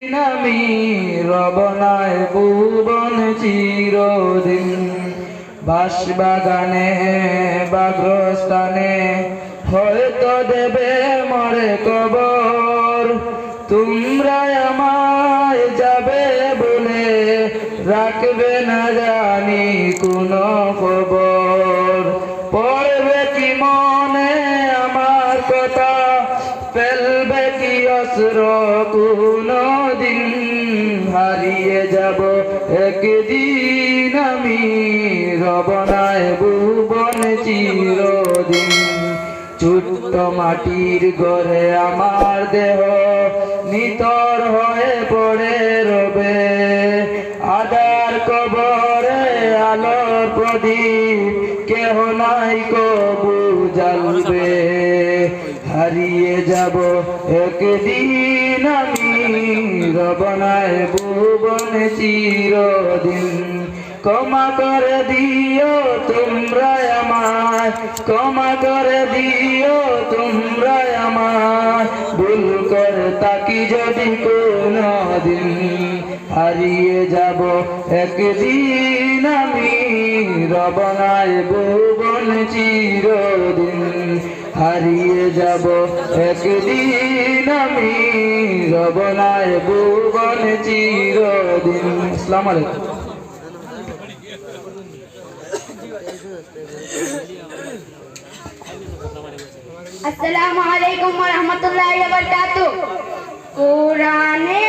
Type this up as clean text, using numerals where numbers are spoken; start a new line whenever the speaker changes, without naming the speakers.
আমি রবনায় ভুবন চিরদিন বাঁশবাগানে বাগ্রস্থানে হয়তো দেবে মরে কবর তোমরা আমায় যাবে বলে রাখবে না জানি কোনো খবর পড়বে কি মনে আমার কথা ফেলবে কি অস্ত্র কোনো দিন হারিয়ে যাব একদিন আমি রবনায় ভুবন চিরদিন ছোট্ট মাটির ঘরে আমার দেহ নিতর হয়ে পড়ে রবে আদার কবরে আলোর প্রদীপ কেহ নাই কবু জ্বালবে হারিয়ে যাব একদিন আমি রবনায় ভুবন চিরদিন ক্ষমা করে দিও তোমরা আমায় ক্ষমা করে দিও তোমরা আমায় ভুল করে তাকি যদি কোনো দিন হারিয়ে যাব একদিন আমি রবনায় ভুবন চিরদিন হারিয়ে যাব একদিন আমি রবনায় ভুবন চিরদিন। আসসালামু আলাইকুম।
আসসালামু আলাইকুম ওয়া রাহমাতুল্লাহি ওয়া বারাকাতুহু। কোরআনে